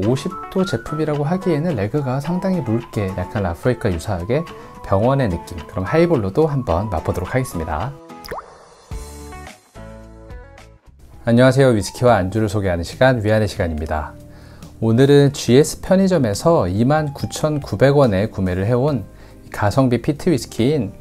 50도 제품이라고 하기에는 레그가 상당히 묽게 약간 라프로이크와 유사하게 병원의 느낌, 그럼 하이볼로도 한번 맛보도록 하겠습니다. 안녕하세요. 위스키와 안주를 소개하는 시간, 위안의 시간입니다. 오늘은 GS 편의점에서 29,900원에 구매를 해온 가성비 피트 위스키인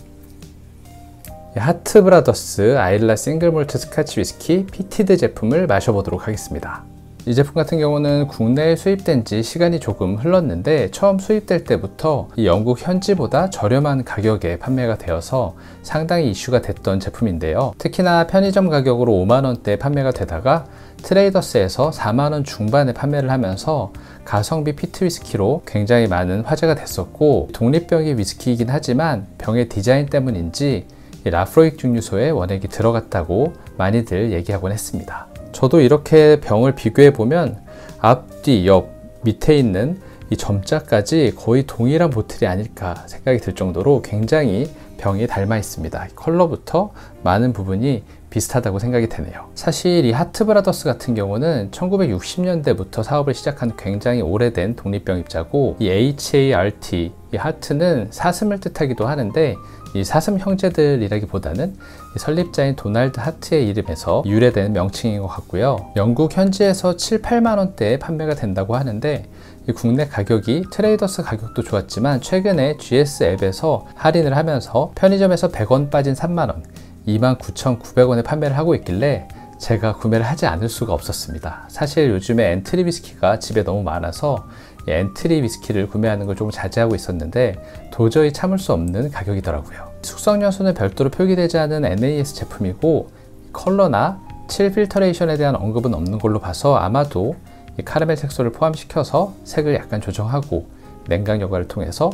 하트브라더스 아일라 싱글몰트 스카치 위스키 피티드 제품을 마셔보도록 하겠습니다. 이 제품 같은 경우는 국내에 수입된 지 시간이 조금 흘렀는데 처음 수입될 때부터 이 영국 현지보다 저렴한 가격에 판매가 되어서 상당히 이슈가 됐던 제품인데요. 특히나 편의점 가격으로 5만원대에 판매가 되다가 트레이더스에서 4만원 중반에 판매를 하면서 가성비 피트 위스키로 굉장히 많은 화제가 됐었고, 독립병의 위스키이긴 하지만 병의 디자인 때문인지 라프로이크 증류소에 원액이 들어갔다고 많이들 얘기하곤 했습니다. 저도 이렇게 병을 비교해 보면 앞뒤, 옆, 밑에 있는 이 점자까지 거의 동일한 보틀이 아닐까 생각이 들 정도로 굉장히 병이 닮아 있습니다. 컬러부터 많은 부분이 비슷하다고 생각이 되네요. 사실 이 하트브라더스 같은 경우는 1960년대부터 사업을 시작한 굉장히 오래된 독립병입자고, 이 HART, 이 하트는 사슴을 뜻하기도 하는데 이 사슴 형제들이라기보다는 이 설립자인 도널드 하트의 이름에서 유래된 명칭인 것 같고요. 영국 현지에서 7, 8만원대에 판매가 된다고 하는데, 이 국내 가격이 트레이더스 가격도 좋았지만 최근에 GS 앱에서 할인을 하면서 편의점에서 100원 빠진 3만원, 29,900원에 판매를 하고 있길래 제가 구매를 하지 않을 수가 없었습니다. 사실 요즘에 엔트리 위스키가 집에 너무 많아서 엔트리 위스키를 구매하는 걸 조금 자제하고 있었는데 도저히 참을 수 없는 가격이더라고요. 숙성 연수는 별도로 표기되지 않은 NAS 제품이고, 컬러나 칠 필터레이션에 대한 언급은 없는 걸로 봐서 아마도 이 카라멜 색소를 포함시켜서 색을 약간 조정하고 냉각 여과를 통해서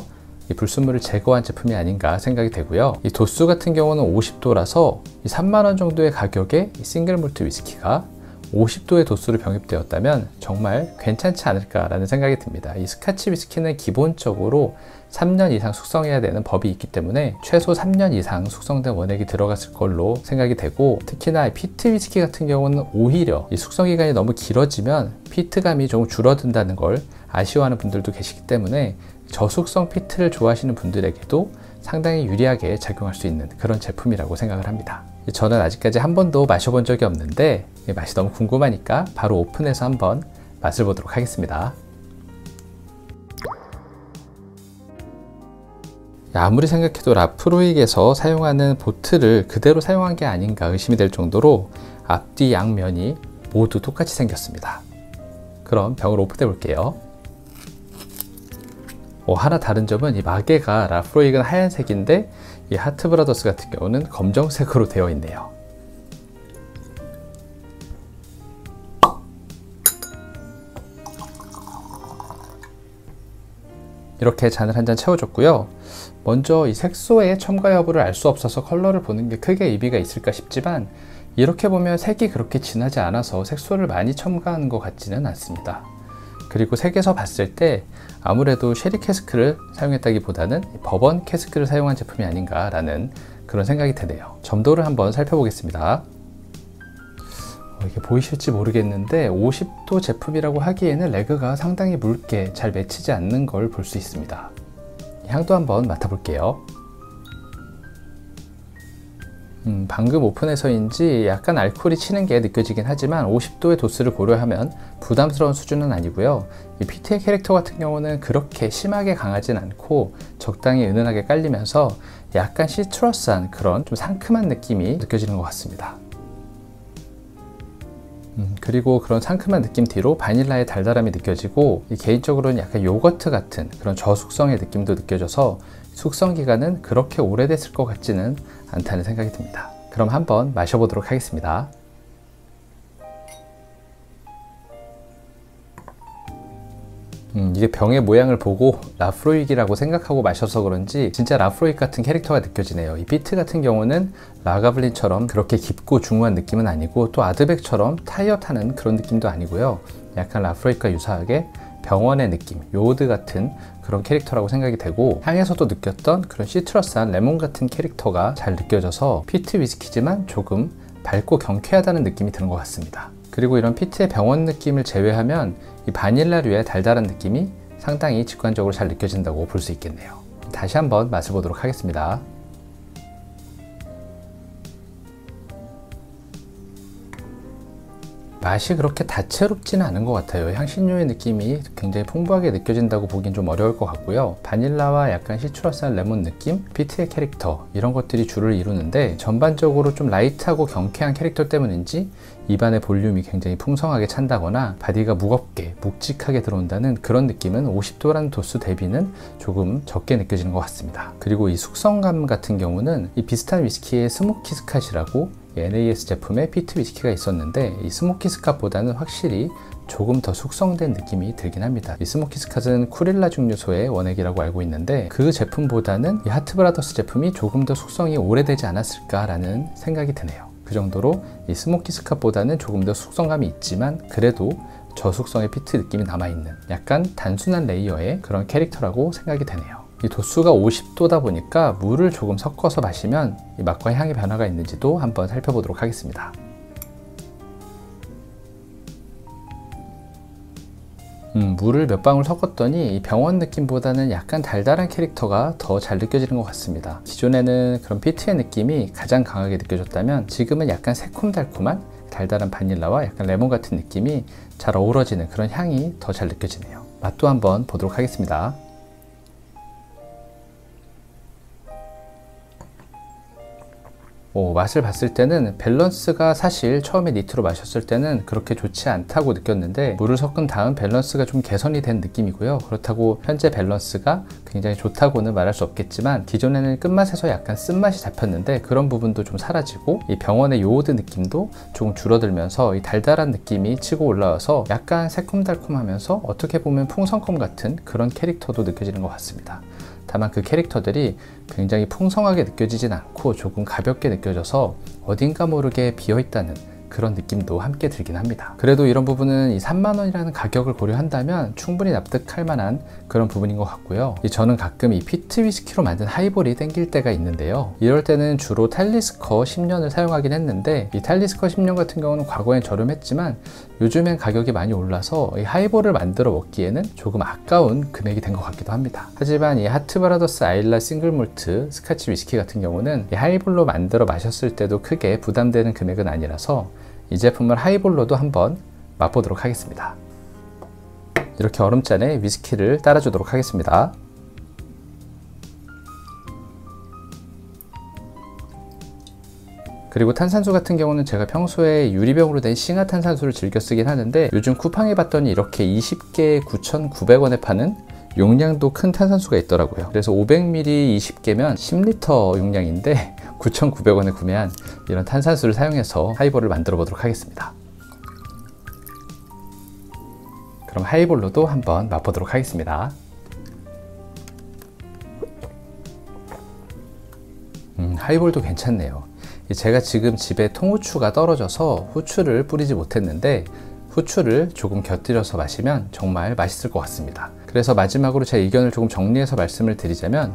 이 불순물을 제거한 제품이 아닌가 생각이 되고요. 이 도수 같은 경우는 50도라서 3만원 정도의 가격에 이 싱글 몰트 위스키가 50도의 도수로 병입되었다면 정말 괜찮지 않을까라는 생각이 듭니다. 이 스카치 위스키는 기본적으로 3년 이상 숙성해야 되는 법이 있기 때문에 최소 3년 이상 숙성된 원액이 들어갔을 걸로 생각이 되고, 특히나 피트 위스키 같은 경우는 오히려 이 숙성 기간이 너무 길어지면 피트감이 조금 줄어든다는 걸 아쉬워하는 분들도 계시기 때문에 저숙성 피트를 좋아하시는 분들에게도 상당히 유리하게 작용할 수 있는 그런 제품이라고 생각을 합니다. 저는 아직까지 한 번도 마셔본 적이 없는데 맛이 너무 궁금하니까 바로 오픈해서 한번 맛을 보도록 하겠습니다. 아무리 생각해도 라프로이크에서 사용하는 보틀을 그대로 사용한 게 아닌가 의심이 될 정도로 앞뒤 양면이 모두 똑같이 생겼습니다. 그럼 병을 오픈해 볼게요. 하나 다른 점은 이 마개가 라프로이크는 하얀색인데 이 하트브라더스 같은 경우는 검정색으로 되어 있네요. 이렇게 잔을 한 잔 채워줬고요. 먼저 이 색소의 첨가 여부를 알 수 없어서 컬러를 보는 게 크게 의미가 있을까 싶지만, 이렇게 보면 색이 그렇게 진하지 않아서 색소를 많이 첨가하는 것 같지는 않습니다. 그리고 색에서 봤을 때 아무래도 쉐리 캐스크를 사용했다기보다는 버번 캐스크를 사용한 제품이 아닌가 라는 그런 생각이 드네요. 점도를 한번 살펴보겠습니다. 이게 보이실지 모르겠는데 50도 제품이라고 하기에는 레그가 상당히 묽게 잘 맺히지 않는 걸 볼 수 있습니다. 향도 한번 맡아볼게요. 방금 오픈해서인지 약간 알코올이 치는 게 느껴지긴 하지만 50도의 도수를 고려하면 부담스러운 수준은 아니고요. 이 피트의 캐릭터 같은 경우는 그렇게 심하게 강하진 않고 적당히 은은하게 깔리면서 약간 시트러스한 그런 좀 상큼한 느낌이 느껴지는 것 같습니다. 그리고 그런 상큼한 느낌 뒤로 바닐라의 달달함이 느껴지고, 개인적으로는 약간 요거트 같은 그런 저숙성의 느낌도 느껴져서 숙성 기간은 그렇게 오래됐을 것 같지는 않다는 생각이 듭니다. 그럼 한번 마셔보도록 하겠습니다. 이게 병의 모양을 보고 라프로이크라고 생각하고 마셔서 그런지 진짜 라프로이크 같은 캐릭터가 느껴지네요. 이 피트 같은 경우는 라가블린처럼 그렇게 깊고 중후한 느낌은 아니고, 또 아드백처럼 타이어 타는 그런 느낌도 아니고요. 약간 라프로이크와 유사하게 병원의 느낌, 요오드 같은 그런 캐릭터라고 생각이 되고, 향에서도 느꼈던 그런 시트러스한 레몬 같은 캐릭터가 잘 느껴져서 피트 위스키지만 조금 밝고 경쾌하다는 느낌이 드는 것 같습니다. 그리고 이런 피트의 병원 느낌을 제외하면 이 바닐라류의 달달한 느낌이 상당히 직관적으로 잘 느껴진다고 볼 수 있겠네요. 다시 한번 맛을 보도록 하겠습니다. 맛이 그렇게 다채롭지는 않은 것 같아요. 향신료의 느낌이 굉장히 풍부하게 느껴진다고 보긴 좀 어려울 것 같고요. 바닐라와 약간 시트러스한 레몬 느낌, 피트의 캐릭터, 이런 것들이 주를 이루는데 전반적으로 좀 라이트하고 경쾌한 캐릭터 때문인지 입안의 볼륨이 굉장히 풍성하게 찬다거나 바디가 무겁게 묵직하게 들어온다는 그런 느낌은 50도라는 도수 대비는 조금 적게 느껴지는 것 같습니다. 그리고 이 숙성감 같은 경우는 이 비슷한 위스키의 스모키 스캇이라고 NAS 제품의 피트 위스키가 있었는데 이 스모키 스캇보다는 확실히 조금 더 숙성된 느낌이 들긴 합니다. 이 스모키 스캇은 쿠릴라 증류소의 원액이라고 알고 있는데 그 제품보다는 이 하트브라더스 제품이 조금 더 숙성이 오래되지 않았을까라는 생각이 드네요. 그 정도로 이 스모키 스캇보다는 조금 더 숙성감이 있지만 그래도 저숙성의 피트 느낌이 남아있는 약간 단순한 레이어의 그런 캐릭터라고 생각이 되네요. 이 도수가 50도다 보니까 물을 조금 섞어서 마시면 이 맛과 향의 변화가 있는지도 한번 살펴보도록 하겠습니다. 물을 몇 방울 섞었더니 이 병원 느낌보다는 약간 달달한 캐릭터가 더 잘 느껴지는 것 같습니다. 기존에는 그런 피트의 느낌이 가장 강하게 느껴졌다면 지금은 약간 새콤달콤한 달달한 바닐라와 약간 레몬 같은 느낌이 잘 어우러지는 그런 향이 더 잘 느껴지네요. 맛도 한번 보도록 하겠습니다. 맛을 봤을 때는 밸런스가 사실 처음에 니트로 마셨을 때는 그렇게 좋지 않다고 느꼈는데 물을 섞은 다음 밸런스가 좀 개선이 된 느낌이고요. 그렇다고 현재 밸런스가 굉장히 좋다고는 말할 수 없겠지만 기존에는 끝맛에서 약간 쓴맛이 잡혔는데 그런 부분도 좀 사라지고 이 병원의 요오드 느낌도 조금 줄어들면서 이 달달한 느낌이 치고 올라와서 약간 새콤달콤하면서 어떻게 보면 풍선껌 같은 그런 캐릭터도 느껴지는 것 같습니다. 다만 그 캐릭터들이 굉장히 풍성하게 느껴지진 않고 조금 가볍게 느껴져서 어딘가 모르게 비어있다는 그런 느낌도 함께 들긴 합니다. 그래도 이런 부분은 이 3만원이라는 가격을 고려한다면 충분히 납득할 만한 그런 부분인 것 같고요. 저는 가끔 이 피트 위스키로 만든 하이볼이 땡길 때가 있는데요. 이럴 때는 주로 탈리스커 10년을 사용하긴 했는데 이 탈리스커 10년 같은 경우는 과거엔 저렴했지만 요즘엔 가격이 많이 올라서 이 하이볼을 만들어 먹기에는 조금 아까운 금액이 된 것 같기도 합니다. 하지만 이 하트브라더스 아일라 싱글몰트 스카치 위스키 같은 경우는 이 하이볼로 만들어 마셨을 때도 크게 부담되는 금액은 아니라서 이 제품을 하이볼로도 한번 맛보도록 하겠습니다. 이렇게 얼음잔에 위스키를 따라주도록 하겠습니다. 그리고 탄산수 같은 경우는 제가 평소에 유리병으로 된 싱하 탄산수를 즐겨 쓰긴 하는데 요즘 쿠팡에 봤더니 이렇게 20개에 9,900원에 파는 용량도 큰 탄산수가 있더라고요. 그래서 500ml 20개면 10리터 용량인데 9,900원에 구매한 이런 탄산수를 사용해서 하이볼을 만들어 보도록 하겠습니다. 그럼 하이볼로도 한번 맛보도록 하겠습니다. 하이볼도 괜찮네요. 제가 지금 집에 통후추가 떨어져서 후추를 뿌리지 못했는데 후추를 조금 곁들여서 마시면 정말 맛있을 것 같습니다. 그래서 마지막으로 제 의견을 조금 정리해서 말씀을 드리자면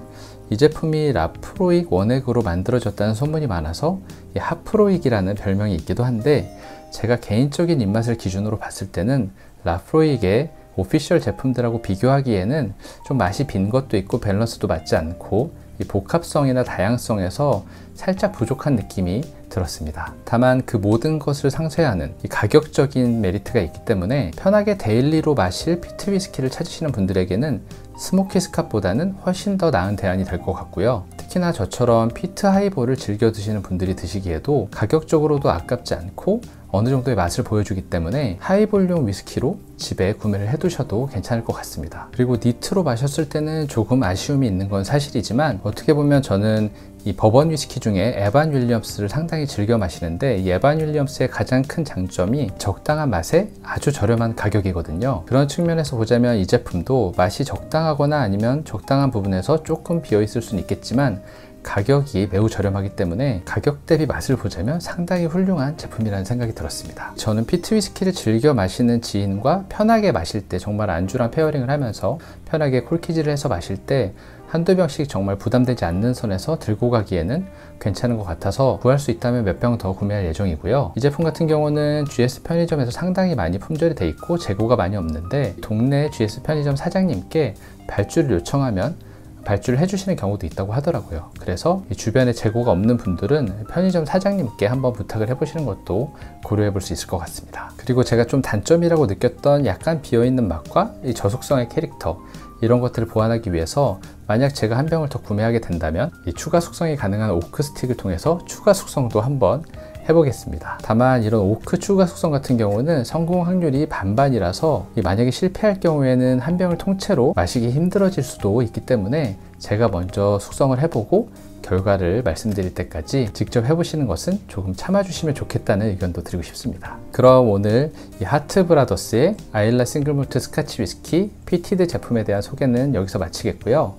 이 제품이 라프로익 원액으로 만들어졌다는 소문이 많아서 이 하프로익이라는 별명이 있기도 한데 제가 개인적인 입맛을 기준으로 봤을 때는 라프로익의 오피셜 제품들하고 비교하기에는 좀 맛이 빈 것도 있고 밸런스도 맞지 않고 이 복합성이나 다양성에서 살짝 부족한 느낌이 들었습니다. 다만 그 모든 것을 상쇄하는 이 가격적인 메리트가 있기 때문에 편하게 데일리로 마실 피트 위스키를 찾으시는 분들에게는 스모키 스캇보다는 훨씬 더 나은 대안이 될 것 같고요. 특히나 저처럼 피트 하이볼을 즐겨 드시는 분들이 드시기에도 가격적으로도 아깝지 않고 어느 정도의 맛을 보여주기 때문에 하이볼용 위스키로 집에 구매를 해두셔도 괜찮을 것 같습니다. 그리고 니트로 마셨을 때는 조금 아쉬움이 있는 건 사실이지만 어떻게 보면 저는 이 버번 위스키 중에 에반 윌리엄스를 상당히 즐겨 마시는데 이 에반 윌리엄스의 가장 큰 장점이 적당한 맛에 아주 저렴한 가격이거든요. 그런 측면에서 보자면 이 제품도 맛이 적당하거나 아니면 적당한 부분에서 조금 비어 있을 수는 있겠지만 가격이 매우 저렴하기 때문에 가격 대비 맛을 보자면 상당히 훌륭한 제품이라는 생각이 들었습니다. 저는 피트 위스키를 즐겨 마시는 지인과 편하게 마실 때, 정말 안주랑 페어링을 하면서 편하게 콜키지를 해서 마실 때 한두 병씩 정말 부담되지 않는 선에서 들고 가기에는 괜찮은 것 같아서 구할 수 있다면 몇 병 더 구매할 예정이고요. 이 제품 같은 경우는 GS 편의점에서 상당히 많이 품절이 돼 있고 재고가 많이 없는데, 동네 GS 편의점 사장님께 발주를 요청하면 발주를 해주시는 경우도 있다고 하더라고요. 그래서 이 주변에 재고가 없는 분들은 편의점 사장님께 한번 부탁을 해보시는 것도 고려해 볼 수 있을 것 같습니다. 그리고 제가 좀 단점이라고 느꼈던 약간 비어있는 맛과 이 저속성의 캐릭터, 이런 것들을 보완하기 위해서 만약 제가 한 병을 더 구매하게 된다면 이 추가 숙성이 가능한 오크 스틱을 통해서 추가 숙성도 한번 해보겠습니다. 다만 이런 오크 추가 숙성 같은 경우는 성공 확률이 반반이라서 만약에 실패할 경우에는 한 병을 통째로 마시기 힘들어질 수도 있기 때문에 제가 먼저 숙성을 해보고 결과를 말씀드릴 때까지 직접 해보시는 것은 조금 참아주시면 좋겠다는 의견도 드리고 싶습니다. 그럼 오늘 이 하트브라더스의 아일라 싱글몰트 스카치 위스키 피티드 제품에 대한 소개는 여기서 마치겠고요.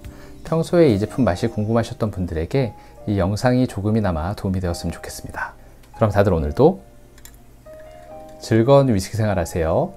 평소에 이 제품 맛이 궁금하셨던 분들에게 이 영상이 조금이나마 도움이 되었으면 좋겠습니다. 그럼 다들 오늘도 즐거운 위스키 생활 하세요.